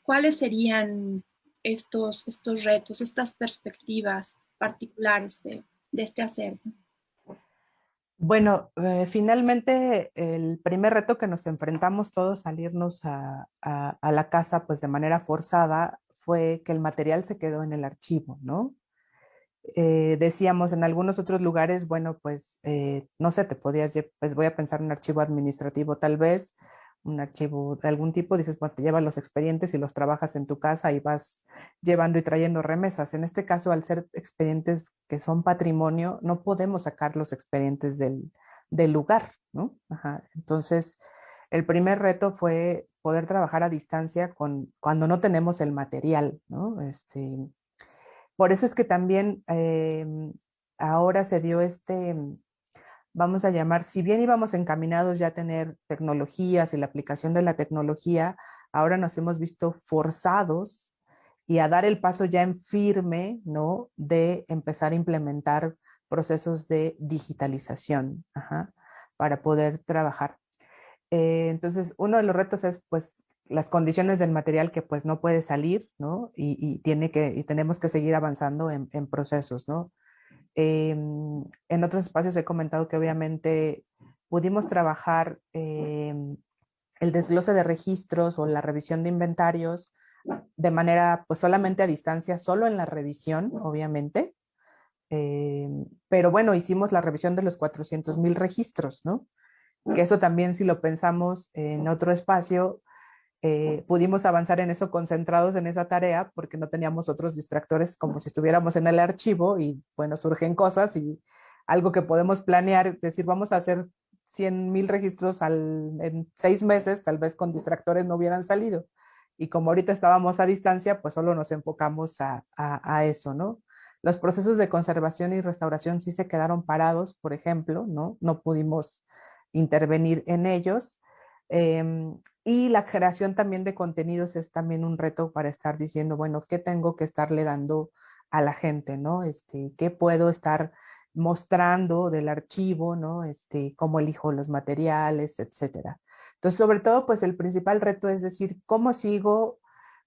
¿cuáles serían estos retos, estas perspectivas particulares de este acervo? Bueno, finalmente el primer reto que nos enfrentamos todos al irnos a la casa pues de manera forzada fue que el material se quedó en el archivo, ¿no? Decíamos en algunos otros lugares, bueno, pues no sé, te podías, pues voy a pensar en un archivo administrativo tal vez, un archivo de algún tipo, dices, bueno, te llevas los expedientes y los trabajas en tu casa y vas llevando y trayendo remesas. En este caso, al ser expedientes que son patrimonio, no podemos sacar los expedientes del lugar, ¿no? Ajá. Entonces, el primer reto fue poder trabajar a distancia cuando no tenemos el material, ¿no? Por eso es que también ahora se dio vamos a llamar, si bien íbamos encaminados ya a tener tecnologías y la aplicación de la tecnología, ahora nos hemos visto forzados y a dar el paso ya en firme, ¿no? De empezar a implementar procesos de digitalización, ajá, para poder trabajar. Entonces, uno de los retos es, pues, las condiciones del material que, pues, no puede salir, ¿no? Y tenemos que seguir avanzando en procesos, ¿no? En otros espacios he comentado que obviamente pudimos trabajar el desglose de registros o la revisión de inventarios de manera, pues, solamente a distancia, solo en la revisión, obviamente. Pero bueno, hicimos la revisión de los 400,000 registros, ¿no? Que eso también, si lo pensamos en otro espacio, pudimos avanzar en eso concentrados en esa tarea porque no teníamos otros distractores como si estuviéramos en el archivo y bueno, surgen cosas y algo que podemos planear, decir, vamos a hacer 100,000 registros en 6 meses, tal vez con distractores no hubieran salido. Y como ahorita estábamos a distancia, pues solo nos enfocamos a eso, ¿no? Los procesos de conservación y restauración sí se quedaron parados, por ejemplo, ¿no? No pudimos intervenir en ellos. Y la creación también de contenidos es también un reto para estar diciendo, bueno, ¿qué tengo que estarle dando a la gente, ¿no? ¿Qué puedo estar mostrando del archivo, ¿no? Cómo elijo los materiales, etcétera. Entonces, sobre todo, pues el principal reto es decir, ¿cómo sigo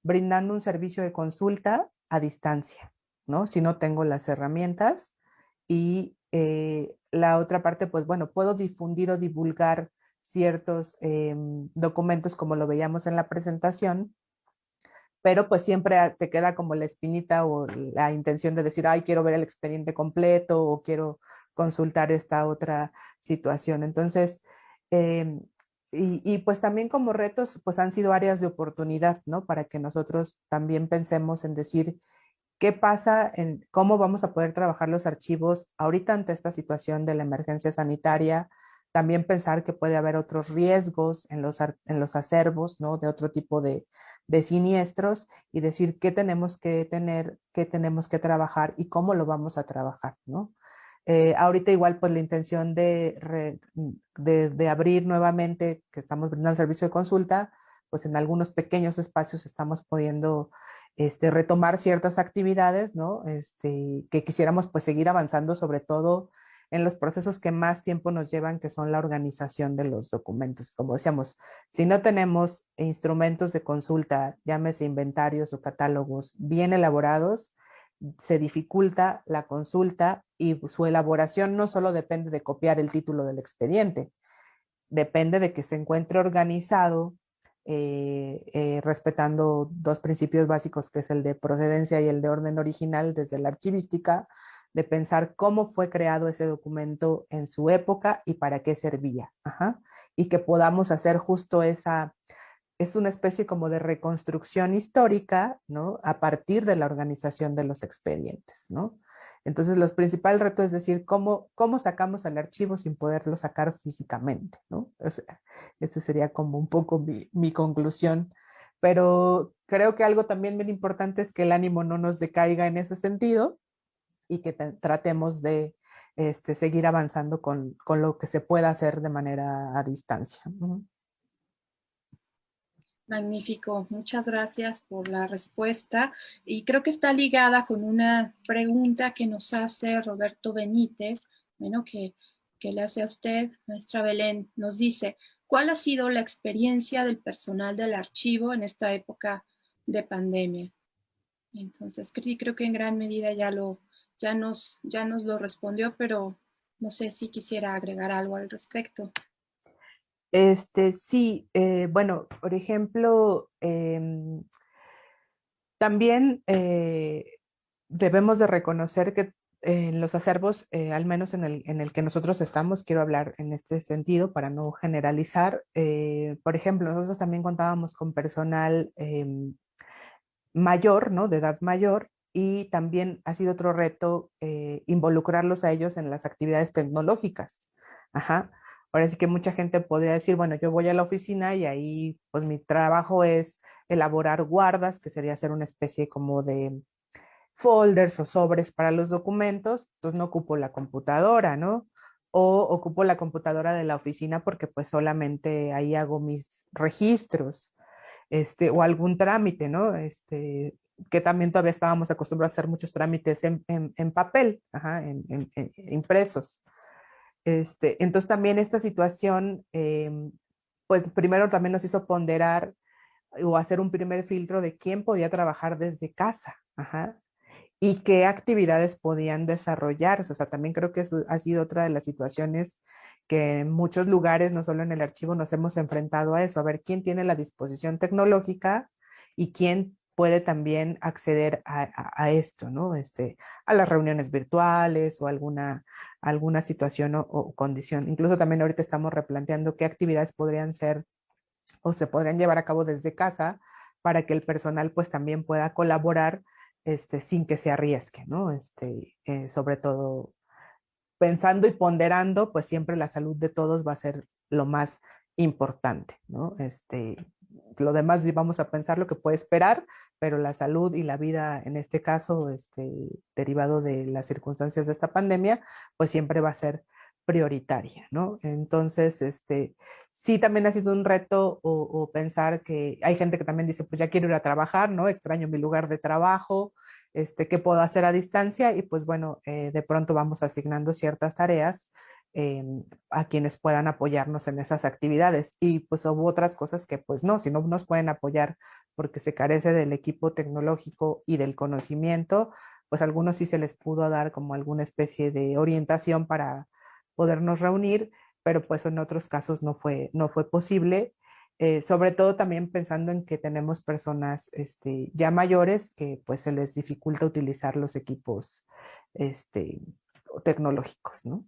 brindando un servicio de consulta a distancia, ¿no? Si no tengo las herramientas. Y la otra parte, pues bueno, puedo difundir o divulgar ciertos documentos como lo veíamos en la presentación, pero pues siempre te queda como la espinita o la intención de decir, ay, quiero ver el expediente completo o quiero consultar esta otra situación. Entonces, eh, pues también como retos, pues han sido áreas de oportunidad, ¿no? Para que nosotros también pensemos en decir, ¿qué pasa en cómo vamos a poder trabajar los archivos ahorita ante esta situación de la emergencia sanitaria? También pensar que puede haber otros riesgos en los acervos, ¿no? De otro tipo de siniestros y decir qué tenemos que tener, qué tenemos que trabajar y cómo lo vamos a trabajar, ¿no? Ahorita igual pues la intención de abrir nuevamente, que estamos brindando servicio de consulta, pues en algunos pequeños espacios estamos pudiendo retomar ciertas actividades, ¿no? Que quisiéramos pues seguir avanzando, sobre todo en los procesos que más tiempo nos llevan, que son la organización de los documentos. Como decíamos, si no tenemos instrumentos de consulta, llámese inventarios o catálogos bien elaborados, se dificulta la consulta y su elaboración no solo depende de copiar el título del expediente, depende de que se encuentre organizado respetando dos principios básicos, que es el de procedencia y el de orden original desde la archivística, de pensar cómo fue creado ese documento en su época y para qué servía. Ajá. Y que podamos hacer justo esa, es una especie como de reconstrucción histórica, ¿no? A partir de la organización de los expedientes, ¿no? Entonces, los principales retos es decir, ¿cómo sacamos el archivo sin poderlo sacar físicamente, ¿no? O sea, este sería como un poco mi conclusión. Pero creo que algo también bien importante es que el ánimo no nos decaiga en ese sentido y que tratemos de seguir avanzando con lo que se pueda hacer de manera a distancia. ¿No? Magnífico, muchas gracias por la respuesta. Y creo que está ligada con una pregunta que nos hace Roberto Benítez, bueno, que le hace a usted, maestra Belén. Nos dice, ¿cuál ha sido la experiencia del personal del archivo en esta época de pandemia? Entonces, creo que en gran medida ya nos lo respondió, pero no sé si quisiera agregar algo al respecto. Sí, bueno, por ejemplo, también debemos de reconocer que en los acervos, al menos en el que nosotros estamos, quiero hablar en este sentido para no generalizar. Por ejemplo, nosotros también contábamos con personal mayor, ¿no? De edad mayor, y también ha sido otro reto involucrarlos a ellos en las actividades tecnológicas. Ajá. Ahora sí que mucha gente podría decir, bueno, yo voy a la oficina y ahí pues mi trabajo es elaborar guardas, que sería hacer una especie como de folders o sobres para los documentos, entonces no ocupo la computadora, ¿no? O ocupo la computadora de la oficina porque pues solamente ahí hago mis registros, o algún trámite, ¿no? Que también todavía estábamos acostumbrados a hacer muchos trámites en papel, ajá, en impresos. Entonces también esta situación, pues primero también nos hizo ponderar o hacer un primer filtro de quién podía trabajar desde casa, ajá, y qué actividades podían desarrollarse. O sea, también creo que eso ha sido otra de las situaciones que en muchos lugares, no solo en el archivo, nos hemos enfrentado a eso, a ver quién tiene la disposición tecnológica y quién puede también acceder a esto, ¿no? A las reuniones virtuales o alguna situación o condición. Incluso también ahorita estamos replanteando qué actividades podrían ser o se podrían llevar a cabo desde casa para que el personal pues también pueda colaborar sin que se arriesgue, ¿no? Sobre todo pensando y ponderando, pues siempre la salud de todos va a ser lo más importante, ¿no? Lo demás vamos a pensar lo que puede esperar, pero la salud y la vida, en este caso, derivado de las circunstancias de esta pandemia, pues siempre va a ser prioritaria, ¿no? Entonces, sí también ha sido un reto o pensar que hay gente que también dice, pues ya quiero ir a trabajar, ¿no? Extraño mi lugar de trabajo, qué puedo hacer a distancia y pues bueno, de pronto vamos asignando ciertas tareas eh, a quienes puedan apoyarnos en esas actividades. Y pues hubo otras cosas que pues no, si no nos pueden apoyar porque se carece del equipo tecnológico y del conocimiento, pues a algunos sí se les pudo dar como alguna especie de orientación para podernos reunir, pero pues en otros casos no fue posible. Sobre todo también pensando en que tenemos personas ya mayores que pues se les dificulta utilizar los equipos este, tecnológicos, ¿no?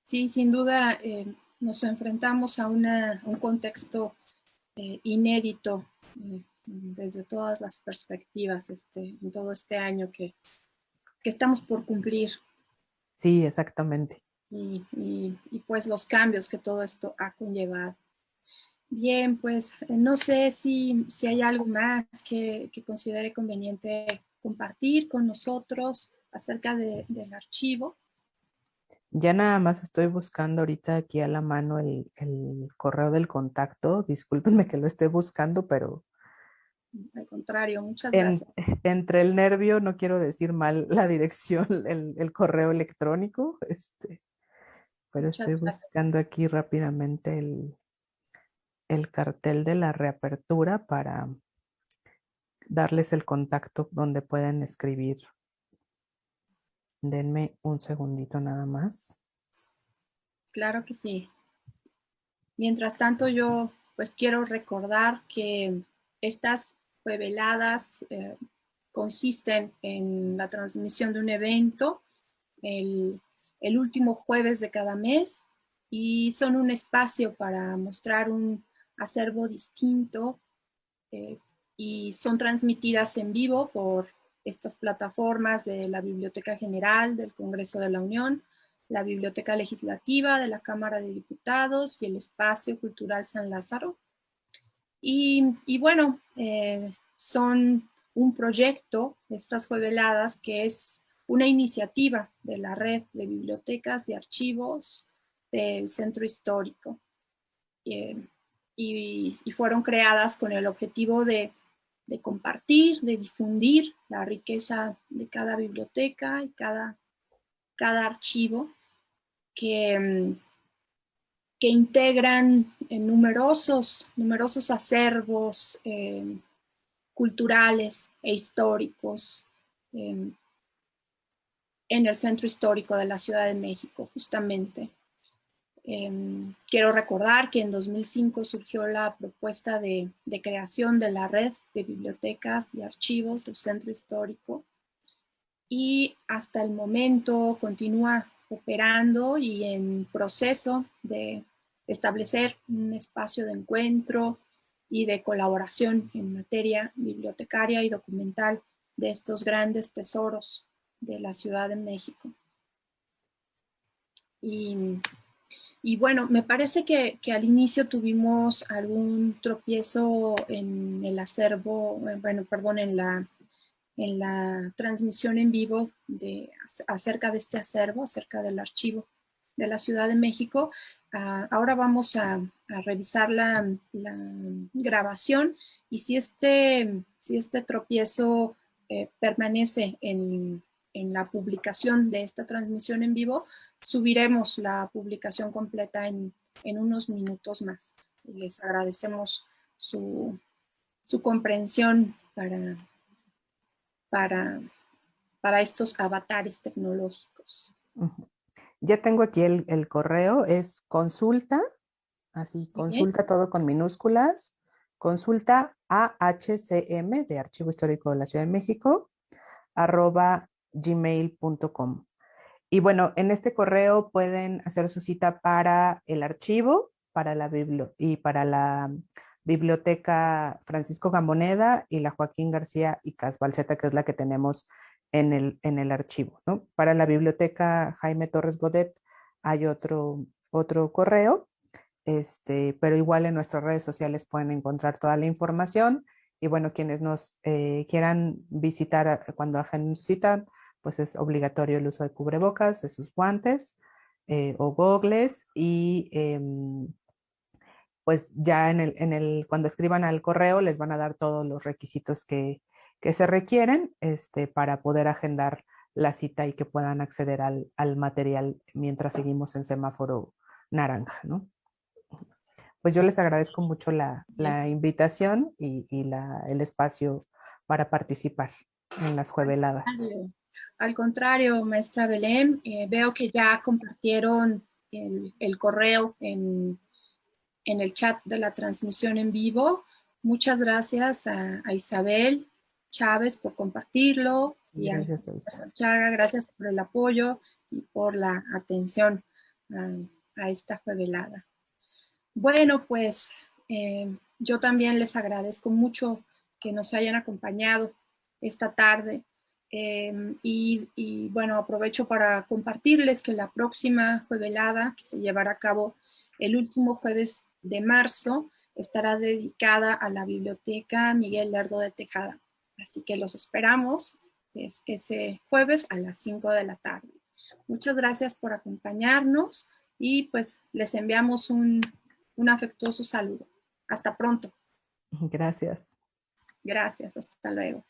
Sí, sin duda nos enfrentamos a un contexto inédito desde todas las perspectivas en todo este año que estamos por cumplir Sí, exactamente. y pues los cambios que todo esto ha conllevado. Bien, pues no sé si hay algo más que considere conveniente compartir con nosotros acerca del archivo. Ya nada más estoy buscando ahorita aquí a la mano el correo del contacto. Discúlpenme que lo esté buscando, pero Al contrario, muchas en, gracias. entre el nervio no quiero decir mal la dirección, el correo electrónico, pero Muchas estoy gracias. buscando aquí rápidamente el cartel de la reapertura para darles el contacto donde pueden escribir. Denme un segundito nada más. Claro que sí. Mientras tanto, yo pues quiero recordar que estas jueveladas consisten en la transmisión de un evento el, el último jueves de cada mes y son un espacio para mostrar un acervo distinto eh, y son transmitidas en vivo por estas plataformas de la Biblioteca General del Congreso de la Unión, la Biblioteca Legislativa de la Cámara de Diputados y el Espacio Cultural San Lázaro. Y bueno, son un proyecto, estas jueveladas, que es una iniciativa de la red de bibliotecas y archivos del Centro Histórico. Y fueron creadas con el objetivo de compartir, de difundir la riqueza de cada biblioteca y cada archivo que, que integran numerosos acervos culturales e históricos en el centro histórico de la Ciudad de México, justamente. Quiero recordar que en 2005 surgió la propuesta de creación de la red de bibliotecas y archivos del centro histórico y hasta el momento continúa operando y en proceso de establecer un espacio de encuentro y de colaboración en materia bibliotecaria y documental de estos grandes tesoros de la Ciudad de México. Y bueno, me parece que al inicio tuvimos algún tropiezo en el acervo, en la transmisión en vivo acerca de este acervo, acerca del archivo de la Ciudad de México. Ahora vamos a revisar la grabación y si este tropiezo permanece en la publicación de esta transmisión en vivo, subiremos la publicación completa en unos minutos más. Les agradecemos su comprensión para estos avatares tecnológicos. Ya tengo aquí el correo, es consulta, así, Bien. consulta todo con minúsculas, consulta AHCM de Archivo Histórico de la Ciudad de México, @gmail.com. Y bueno, en este correo pueden hacer su cita para el archivo, para la y para la biblioteca Francisco Gamoneda y la Joaquín García y Casbalceta, que es la que tenemos en el archivo, ¿no? Para la biblioteca Jaime Torres Bodet hay otro correo, pero igual en nuestras redes sociales pueden encontrar toda la información. Y bueno, quienes nos quieran visitar cuando agenden su cita, pues es obligatorio el uso de cubrebocas, de sus guantes o gogles y pues ya cuando escriban al correo les van a dar todos los requisitos que se requieren para poder agendar la cita y que puedan acceder al material mientras seguimos en semáforo naranja, ¿no? Pues yo les agradezco mucho la invitación y el espacio para participar en las jueveladas. Al contrario, maestra Belén, veo que ya compartieron el correo en el chat de la transmisión en vivo. Muchas gracias a Isabel Chávez por compartirlo y Gracias a usted. Chaga, gracias por el apoyo y por la atención a esta juevelada. Bueno, pues yo también les agradezco mucho que nos hayan acompañado esta tarde. Y bueno, aprovecho para compartirles que la próxima juevelada, que se llevará a cabo el último jueves de marzo, estará dedicada a la Biblioteca Miguel Lerdo de Tejada. Así que los esperamos ese jueves a las 5 de la tarde. Muchas gracias por acompañarnos y pues les enviamos un afectuoso saludo. Hasta pronto. Gracias. Gracias, hasta luego.